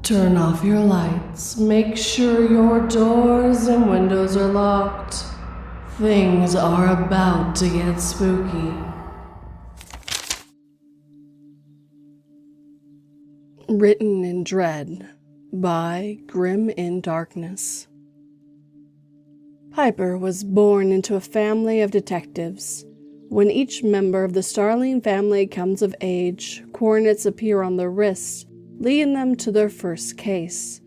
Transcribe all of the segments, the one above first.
Turn off your lights. Make sure your doors and windows are locked. Things are about to get spooky. Written in Dread by GrimmInDarkness. Piper was born into a family of detectives. When each member of the Starling family comes of age, coordinates appear on their wrists, leading them to their first case.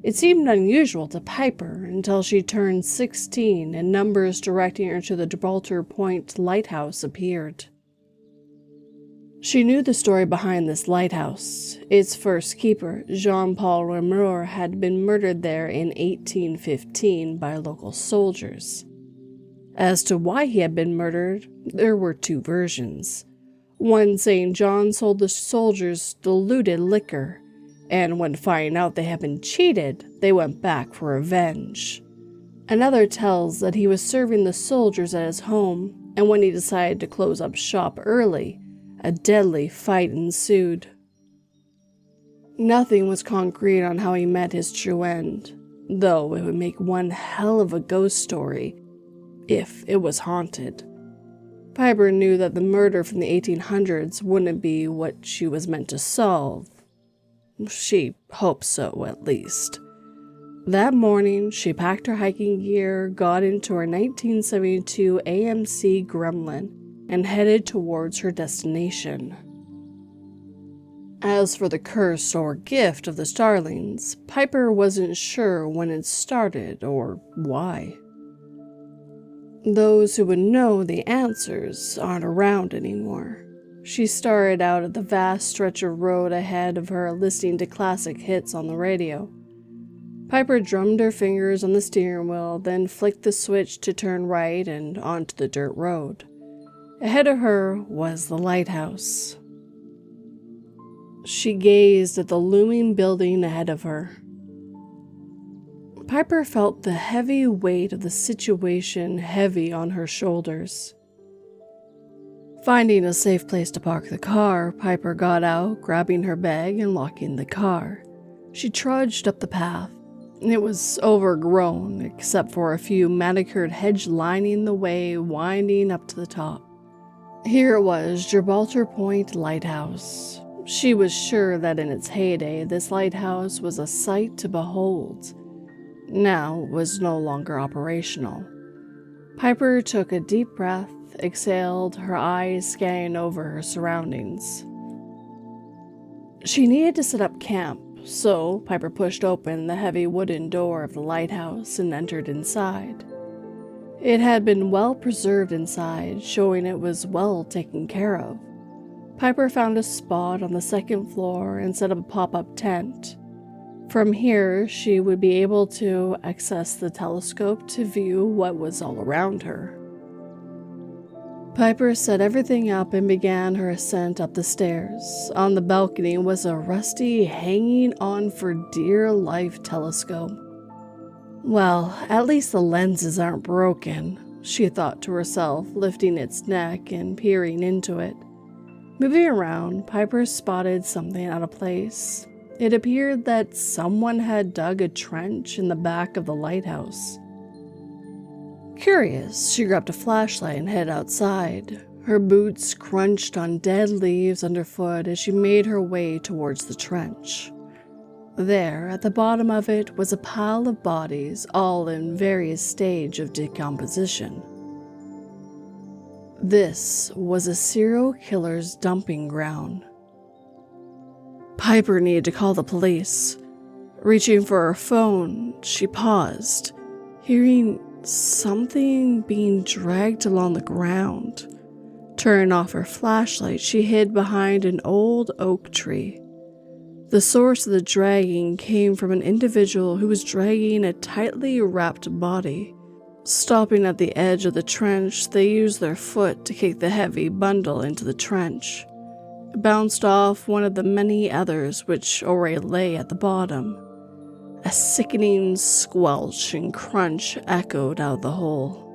It seemed unusual to Piper until she turned 16 and numbers directing her to the Gibraltar Point lighthouse appeared. She knew the story behind this lighthouse. Its first keeper, Jean-Paul Remeur, had been murdered there in 1815 by local soldiers. As to why he had been murdered, there were two versions. One saying John sold the soldiers diluted liquor, and when finding out they had been cheated, they went back for revenge. Another tells that he was serving the soldiers at his home, and when he decided to close up shop early, a deadly fight ensued. Nothing was concrete on how he met his true end, though it would make one hell of a ghost story if it was haunted. Piper knew that the murder from the 1800s wouldn't be what she was meant to solve. She hoped so, at least. That morning, she packed her hiking gear, got into her 1972 AMC Gremlin, and headed towards her destination. As for the curse or gift of the Starlings, Piper wasn't sure when it started or why. Those who would know the answers aren't around anymore. She started out at the vast stretch of road ahead of her, listening to classic hits on the radio. Piper drummed her fingers on the steering wheel, then flicked the switch to turn right and onto the dirt road. Ahead of her was the lighthouse. She gazed at the looming building ahead of her. Piper felt the heavy weight of the situation heavy on her shoulders. Finding a safe place to park the car, Piper got out, grabbing her bag and locking the car. She trudged up the path. It was overgrown, except for a few manicured hedges lining the way, winding up to the top. Here it was, Gibraltar Point Lighthouse. She was sure that in its heyday, this lighthouse was a sight to behold. Now it was no longer operational. Piper took a deep breath, exhaled, her eyes scanning over her surroundings. She needed to set up camp, so Piper pushed open the heavy wooden door of the lighthouse and entered inside. It had been well preserved inside, showing it was well taken care of. Piper found a spot on the second floor and set up a pop-up tent. From here, she would be able to access the telescope to view what was all around her. Piper set everything up and began her ascent up the stairs. On the balcony was a rusty, hanging-on-for-dear-life telescope. Well, at least the lenses aren't broken, she thought to herself, lifting its neck and peering into it. Moving around, Piper spotted something out of place. It appeared that someone had dug a trench in the back of the lighthouse. Curious, she grabbed a flashlight and headed outside. Her boots crunched on dead leaves underfoot as she made her way towards the trench. There, at the bottom of it, was a pile of bodies, all in various stages of decomposition. This was a serial killer's dumping ground. Piper needed to call the police. Reaching for her phone, she paused, hearing something being dragged along the ground. Turning off her flashlight, she hid behind an old oak tree. The source of the dragging came from an individual who was dragging a tightly wrapped body. Stopping at the edge of the trench, they used their foot to kick the heavy bundle into the trench. It bounced off one of the many others which already lay at the bottom. A sickening squelch and crunch echoed out of the hole.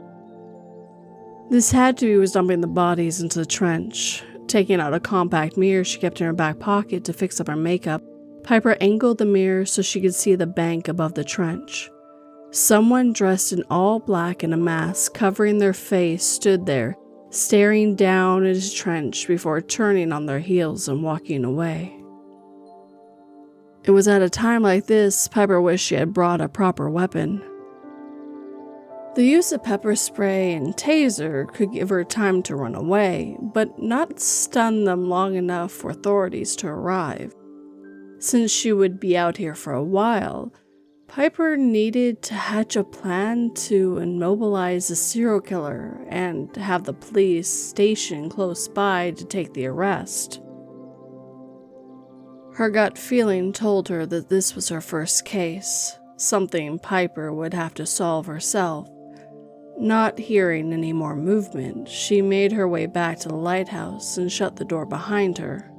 This had to be who was dumping the bodies into the trench. Taking out a compact mirror she kept in her back pocket to fix up her makeup, Piper angled the mirror so she could see the bank above the trench. Someone dressed in all black and a mask covering their face stood there, staring down at his trench before turning on their heels and walking away. It was at a time like this Piper wished she had brought a proper weapon. The use of pepper spray and taser could give her time to run away, but not stun them long enough for authorities to arrive. Since she would be out here for a while, Piper needed to hatch a plan to immobilize the serial killer and have the police stationed close by to take the arrest. Her gut feeling told her that this was her first case, something Piper would have to solve herself. Not hearing any more movement, she made her way back to the lighthouse and shut the door behind her.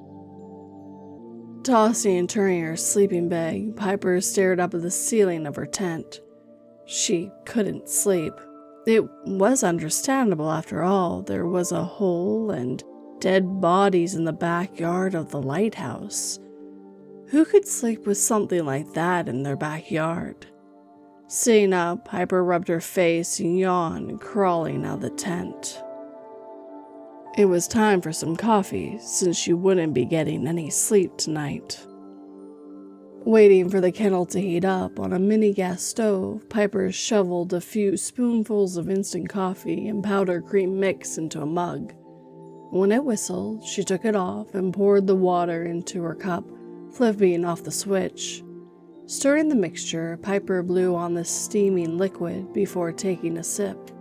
Tossing and turning her sleeping bag, Piper stared up at the ceiling of her tent. She couldn't sleep. It was understandable after all. There was a hole and dead bodies in the backyard of the lighthouse. Who could sleep with something like that in their backyard? Sitting up, Piper rubbed her face and yawned, crawling out of the tent. It was time for some coffee, since she wouldn't be getting any sleep tonight. Waiting for the kettle to heat up on a mini gas stove, Piper shoveled a few spoonfuls of instant coffee and powdered cream mix into a mug. When it whistled, she took it off and poured the water into her cup, flipping off the switch. Stirring the mixture, Piper blew on the steaming liquid before taking a sip.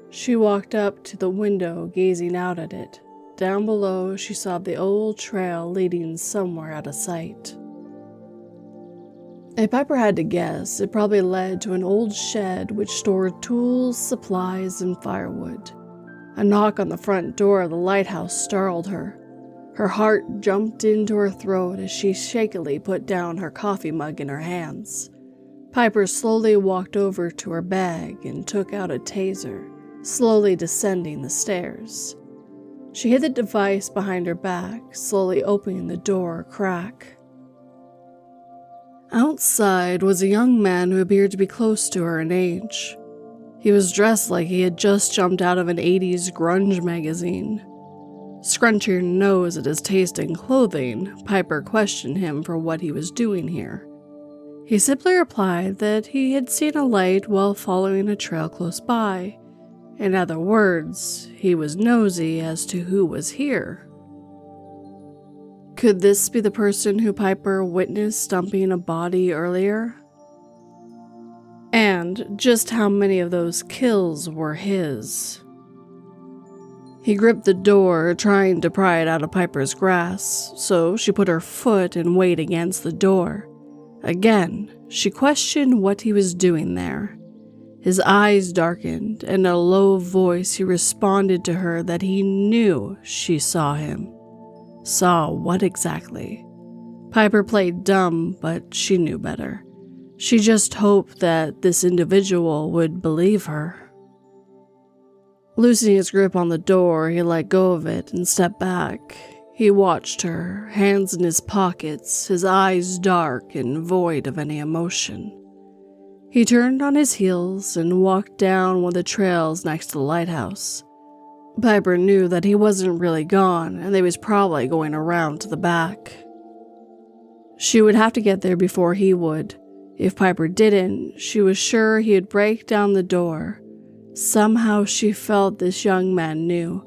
She walked up to the window, gazing out at it. Down below, she saw the old trail leading somewhere out of sight. If Piper had to guess, it probably led to an old shed which stored tools, supplies, and firewood. A knock on the front door of the lighthouse startled her. Her heart jumped into her throat as she shakily put down her coffee mug in her hands. Piper slowly walked over to her bag and took out a taser, slowly descending the stairs. She hid the device behind her back, slowly opening the door a crack. Outside was a young man who appeared to be close to her in age. He was dressed like he had just jumped out of an 80s grunge magazine. Scrunching her nose at his taste in clothing, Piper questioned him for what he was doing here. He simply replied that he had seen a light while following a trail close by. In other words, he was nosy as to who was here. Could this be the person who Piper witnessed dumping a body earlier? And just how many of those kills were his? He gripped the door, trying to pry it out of Piper's grasp, so she put her foot and weight against the door. Again, she questioned what he was doing there. His eyes darkened, and in a low voice he responded to her that he knew she saw him. Saw what exactly? Piper played dumb, but she knew better. She just hoped that this individual would believe her. Loosening his grip on the door, he let go of it and stepped back. He watched her, hands in his pockets, his eyes dark and void of any emotion. He turned on his heels and walked down one of the trails next to the lighthouse. Piper knew that he wasn't really gone and that he was probably going around to the back. She would have to get there before he would. If Piper didn't, she was sure he would break down the door. Somehow she felt this young man knew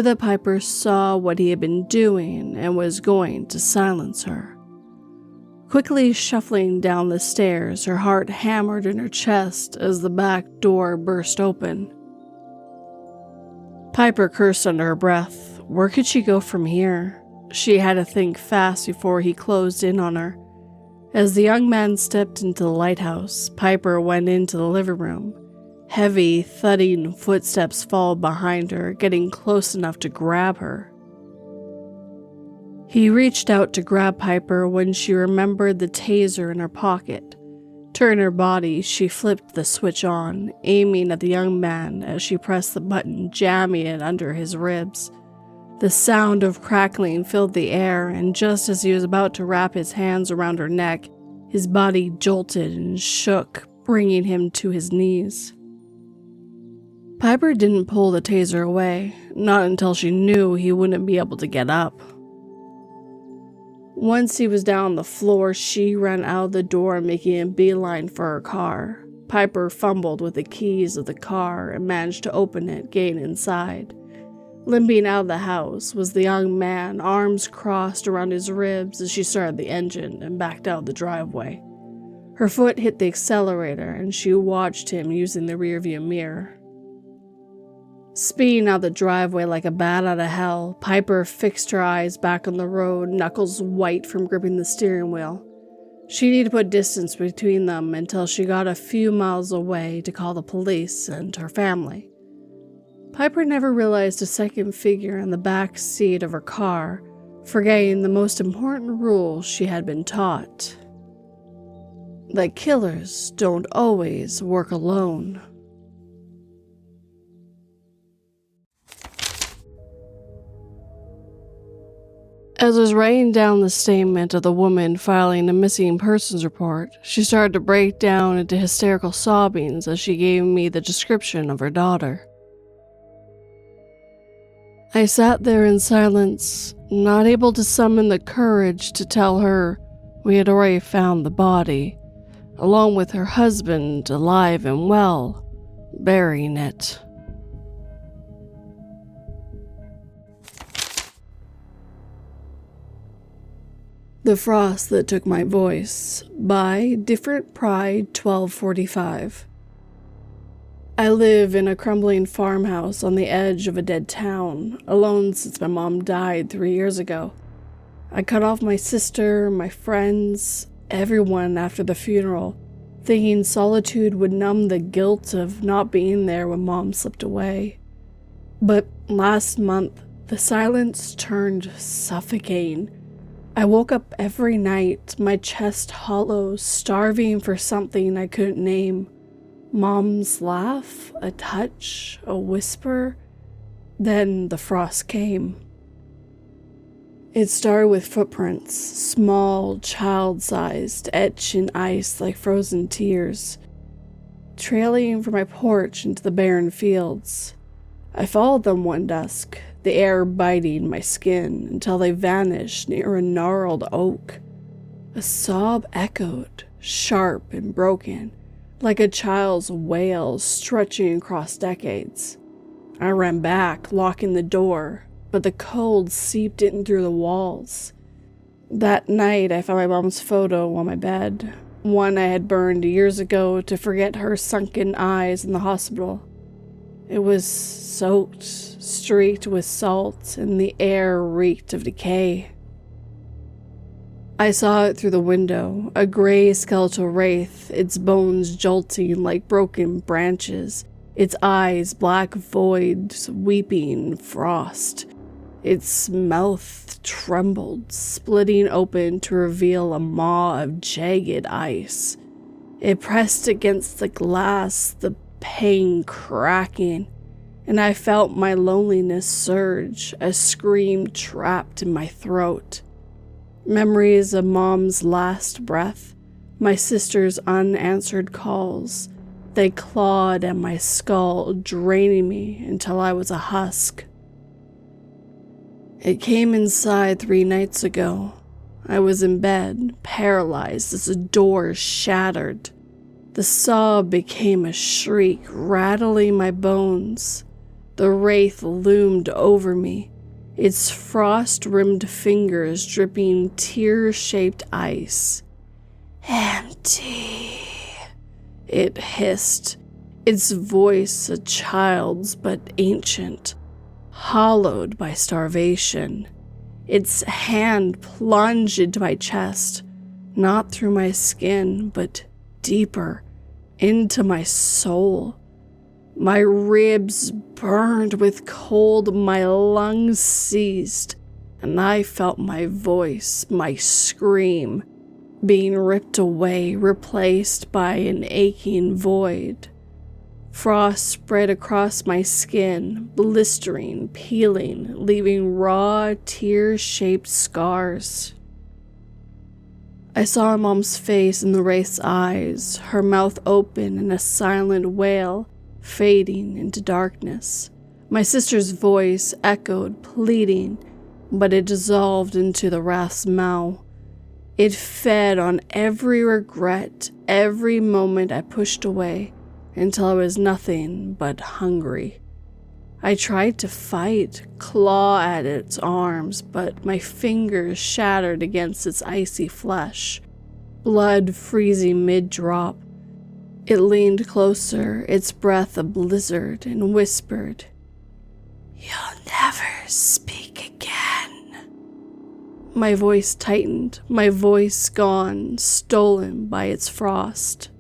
that Piper saw what he had been doing and was going to silence her. Quickly shuffling down the stairs, her heart hammered in her chest as the back door burst open. Piper cursed under her breath. Where could she go from here? She had to think fast before he closed in on her. As the young man stepped into the lighthouse, Piper went into the living room. Heavy, thudding footsteps followed behind her, getting close enough to grab her. He reached out to grab Piper when she remembered the taser in her pocket. Turning her body, she flipped the switch on, aiming at the young man as she pressed the button, jamming it under his ribs. The sound of crackling filled the air, and just as he was about to wrap his hands around her neck, his body jolted and shook, bringing him to his knees. Piper didn't pull the taser away, not until she knew he wouldn't be able to get up. Once he was down on the floor, she ran out the door, making a beeline for her car. Piper fumbled with the keys of the car and managed to open it, getting inside. Limping out of the house was the young man, arms crossed around his ribs as she started the engine and backed out the driveway. Her foot hit the accelerator and she watched him using the rearview mirror. Speeding out the driveway like a bat out of hell, Piper fixed her eyes back on the road, knuckles white from gripping the steering wheel. She needed to put distance between them until she got a few miles away to call the police and her family. Piper never realized a second figure in the back seat of her car, forgetting the most important rule she had been taught: that killers don't always work alone. As I was writing down the statement of the woman filing a missing persons report, she started to break down into hysterical sobbings as she gave me the description of her daughter. I sat there in silence, not able to summon the courage to tell her we had already found the body, along with her husband alive and well, burying it. The Frost That Took My Voice by Different Pride 1245. I live in a crumbling farmhouse on the edge of a dead town, alone since my mom died 3 years ago. I cut off my sister, my friends, everyone after the funeral, thinking solitude would numb the guilt of not being there when mom slipped away. But last month, the silence turned suffocating. I woke up every night, my chest hollow, starving for something I couldn't name. Mom's laugh, a touch, a whisper. Then the frost came. It started with footprints, small, child-sized, etched in ice like frozen tears, trailing from my porch into the barren fields. I followed them one dusk, the air biting my skin until they vanished near a gnarled oak. A sob echoed, sharp and broken, like a child's wail stretching across decades. I ran back, locking the door, but the cold seeped in through the walls. That night, I found my mom's photo on my bed, one I had burned years ago to forget her sunken eyes in the hospital. It was soaked, streaked with salt, and the air reeked of decay. I saw it through the window, a gray skeletal wraith, its bones jolting like broken branches, its eyes black voids weeping frost. Its mouth trembled, splitting open to reveal a maw of jagged ice. It pressed against the glass, the pain cracking, and I felt my loneliness surge, a scream trapped in my throat. Memories of Mom's last breath, my sister's unanswered calls, they clawed at my skull, draining me until I was a husk. It came inside 3 nights ago. I was in bed, paralyzed as the door shattered. The sob became a shriek, rattling my bones. The wraith loomed over me, its frost-rimmed fingers dripping tear-shaped ice. "Empty," it hissed, its voice a child's but ancient, hollowed by starvation. Its hand plunged into my chest, not through my skin, but deeper, into my soul. My ribs burned with cold, my lungs seized, and I felt my voice, my scream, being ripped away, replaced by an aching void. Frost spread across my skin, blistering, peeling, leaving raw, tear-shaped scars. I saw Mom's face in the wraith's eyes, her mouth open in a silent wail, fading into darkness. My sister's voice echoed, pleading, but it dissolved into the wraith's maw. It fed on every regret, every moment I pushed away, until I was nothing but hungry. I tried to fight, claw at its arms, but my fingers shattered against its icy flesh, blood freezing mid-drop. It leaned closer, its breath a blizzard, and whispered, "You'll never speak again." My voice tightened, my voice gone, stolen by its frost.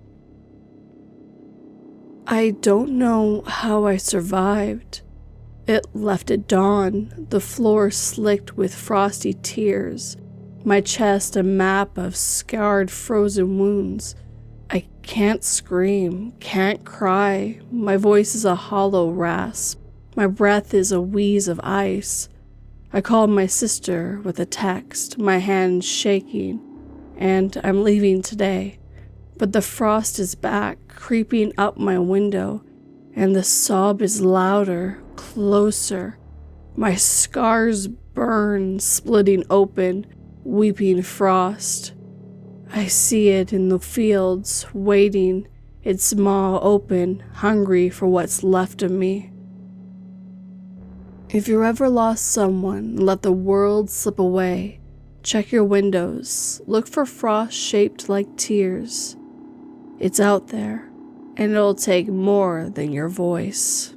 I don't know how I survived. It left at dawn, the floor slicked with frosty tears, my chest a map of scarred frozen wounds. I can't scream, can't cry, my voice is a hollow rasp, my breath is a wheeze of ice. I called my sister with a text, my hands shaking, and I'm leaving today. But the frost is back, creeping up my window, and the sob is louder, closer. My scars burn, splitting open, weeping frost. I see it in the fields, waiting, its maw open, hungry for what's left of me. If you ever lost someone, let the world slip away. Check your windows, look for frost shaped like tears. It's out there, and it'll take more than your voice.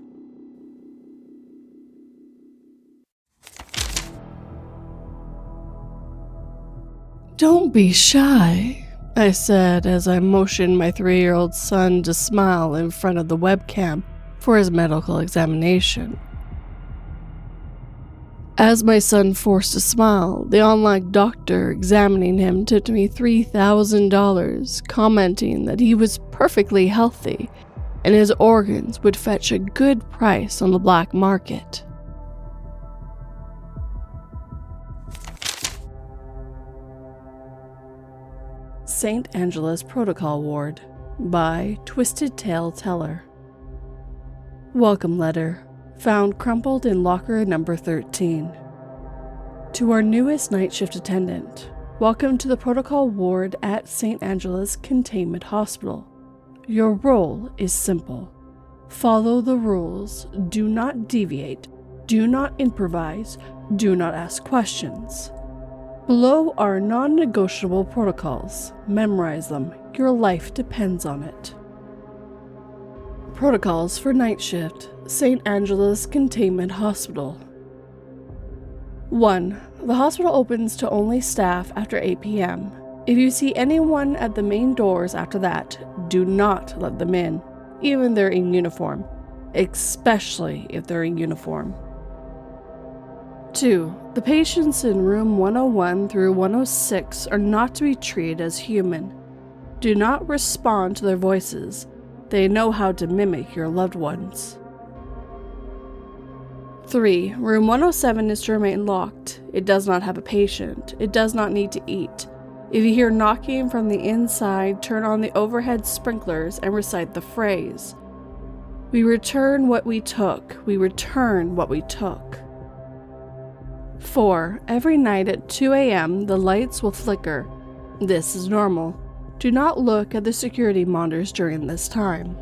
"Don't be shy," I said as I motioned my 3-year-old son to smile in front of the webcam for his medical examination. As my son forced a smile, the online doctor examining him tipped me $3,000, commenting that he was perfectly healthy and his organs would fetch a good price on the black market. St. Angela's Protocol Ward by TwistedTallTeller. Welcome letter. Found crumpled in locker number 13. To our newest night shift attendant, welcome to the protocol ward at St. Angela's Containment Hospital. Your role is simple. Follow the rules, do not deviate, do not improvise, do not ask questions. Below are non-negotiable protocols. Memorize them, your life depends on it. Protocols for night shift. St. Angela's Containment Hospital. 1. The hospital opens to only staff after 8 p.m. If you see anyone at the main doors after that, do not let them in, even if they're in uniform, especially if they're in uniform. 2. The patients in room 101 through 106 are not to be treated as human. Do not respond to their voices. They know how to mimic your loved ones. 3. Room 107 is to remain locked. It does not have a patient. It does not need to eat. If you hear knocking from the inside, turn on the overhead sprinklers and recite the phrase, "We return what we took. We return what we took." 4. Every night at 2 a.m. the lights will flicker. This is normal. Do not look at the security monitors during this time.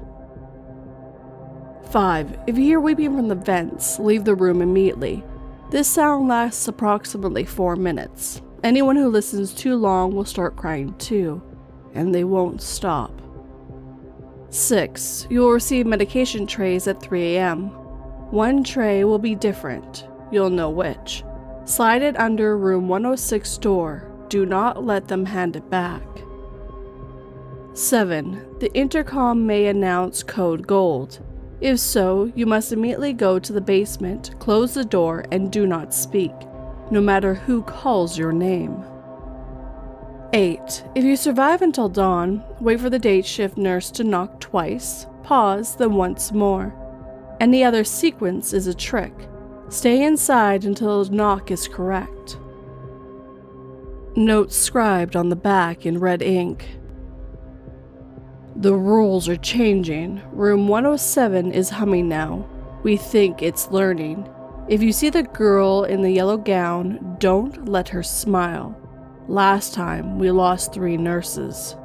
5. If you hear weeping from the vents, leave the room immediately. This sound lasts approximately 4 minutes. Anyone who listens too long will start crying too, and they won't stop. 6. You will receive medication trays at 3 a.m. One tray will be different. You'll know which. Slide it under room 106 door. Do not let them hand it back. 7. The intercom may announce code gold. If so, you must immediately go to the basement, close the door, and do not speak, no matter who calls your name. 8. If you survive until dawn, wait for the date shift nurse to knock twice, pause, then once more. Any other sequence is a trick. Stay inside until the knock is correct. Notes scribed on the back in red ink. The rules are changing. Room 107 is humming now. We think it's learning. If you see the girl in the yellow gown, don't let her smile. Last time, we lost 3 nurses.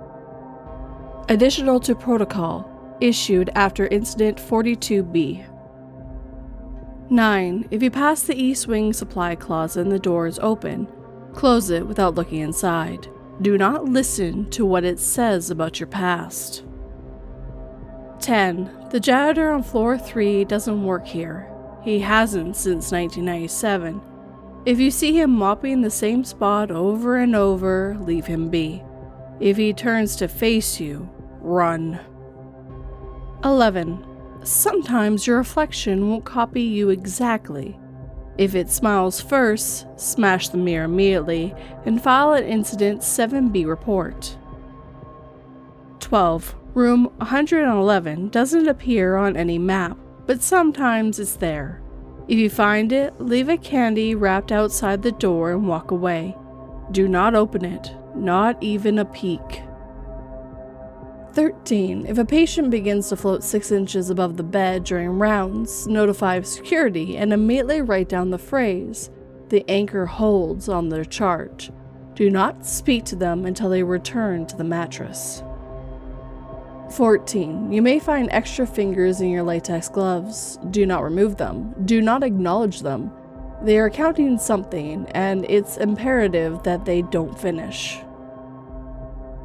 Additional to protocol, issued after Incident 42B. 9. If you pass the East Wing supply closet and the door is open, close it without looking inside. Do not listen to what it says about your past. 10. The janitor on floor 3 doesn't work here. He hasn't since 1997. If you see him mopping the same spot over and over, leave him be. If he turns to face you, run. 11. Sometimes your reflection won't copy you exactly. If it smiles first, smash the mirror immediately and file an Incident 7B report. 12. Room 111 doesn't appear on any map, but sometimes it's there. If you find it, leave a candy wrapped outside the door and walk away. Do not open it, not even a peek. 13. If a patient begins to float 6 inches above the bed during rounds, notify security and immediately write down the phrase the anchor holds on their chart. Do not speak to them until they return to the mattress. 14. You may find extra fingers in your latex gloves. Do not remove them. Do not acknowledge them. They are counting something, and it's imperative that they don't finish.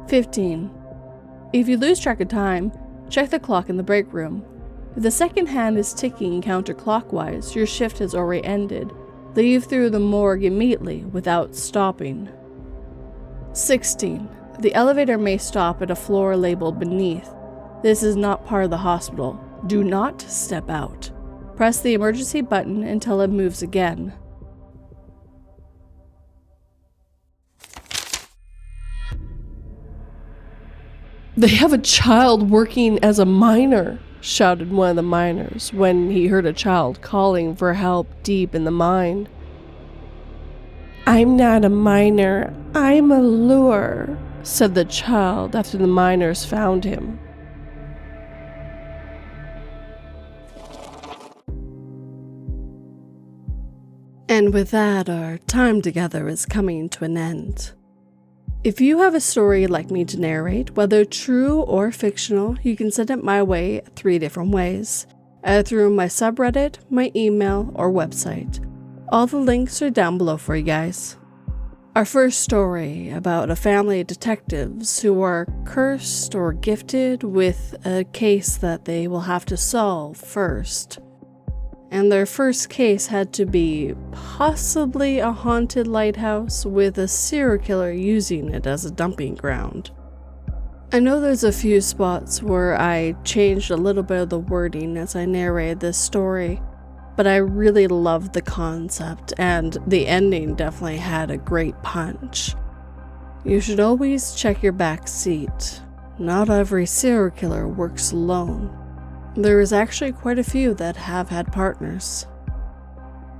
15. If you lose track of time, check the clock in the break room. If the second hand is ticking counterclockwise, your shift has already ended. Leave through the morgue immediately without stopping. 16. The elevator may stop at a floor labeled beneath. This is not part of the hospital. Do not step out. Press the emergency button until it moves again. "They have a child working as a miner," shouted one of the miners when he heard a child calling for help deep in the mine. "I'm not a miner, I'm a lure," said the child after the miners found him. And with that, our time together is coming to an end. If you have a story you'd like me to narrate, whether true or fictional, you can send it my way 3 different ways, either through my subreddit, my email, or website. All the links are down below for you guys. Our first story about a family of detectives who are cursed or gifted with a case that they will have to solve first. And their first case had to be possibly a haunted lighthouse with a serial killer using it as a dumping ground. I know there's a few spots where I changed a little bit of the wording as I narrated this story, but I really loved the concept, and the ending definitely had a great punch. You should always check your back seat. Not every serial killer works alone. There is actually quite a few that have had partners.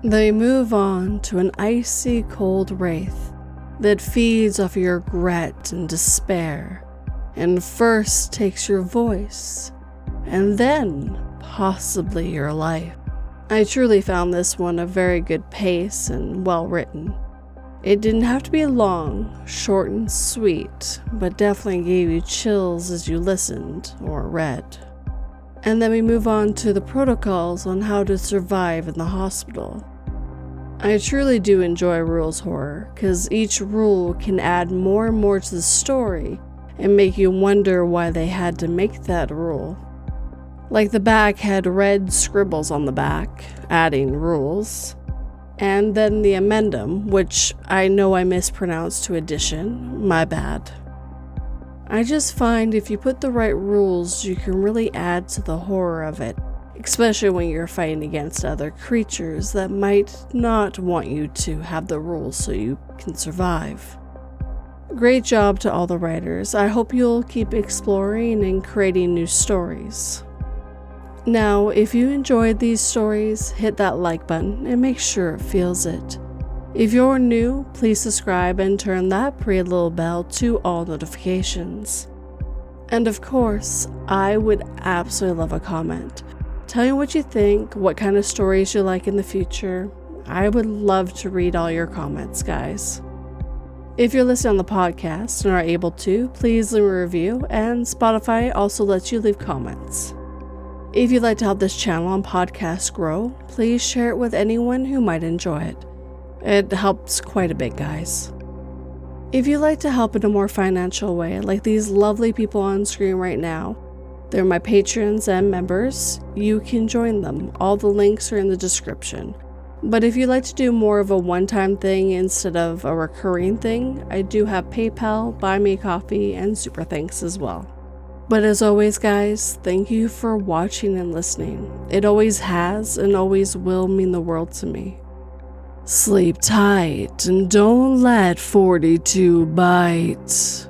They move on to an icy cold wraith that feeds off your regret and despair, and first takes your voice, and then possibly your life. I truly found this one a very good pace and well written. It didn't have to be long, short and sweet, but definitely gave you chills as you listened or read. And then we move on to the protocols on how to survive in the hospital. I truly do enjoy rules horror, because each rule can add more and more to the story and make you wonder why they had to make that rule. Like the back had red scribbles on the back, adding rules. And then the amendum, which I know I mispronounced to addition, my bad. I just find if you put the right rules, you can really add to the horror of it, especially when you're fighting against other creatures that might not want you to have the rules so you can survive. Great job to all the writers. I hope you'll keep exploring and creating new stories. Now, if you enjoyed these stories, hit that like button and make sure it feels it. If you're new, please subscribe and turn that pretty little bell to all notifications. And of course, I would absolutely love a comment. Tell me what you think, what kind of stories you like in the future. I would love to read all your comments, guys. If you're listening on the podcast and are able to, please leave a review, and Spotify also lets you leave comments. If you'd like to help this channel and podcast grow, please share it with anyone who might enjoy it. It helps quite a bit, guys. If you'd like to help in a more financial way, like these lovely people on screen right now, they're my patrons and members. You can join them. All the links are in the description. But if you'd like to do more of a one-time thing instead of a recurring thing, I do have PayPal, Buy Me a Coffee, and Super Thanks as well. But as always, guys, thank you for watching and listening. It always has and always will mean the world to me. Sleep tight and don't let 42 bite.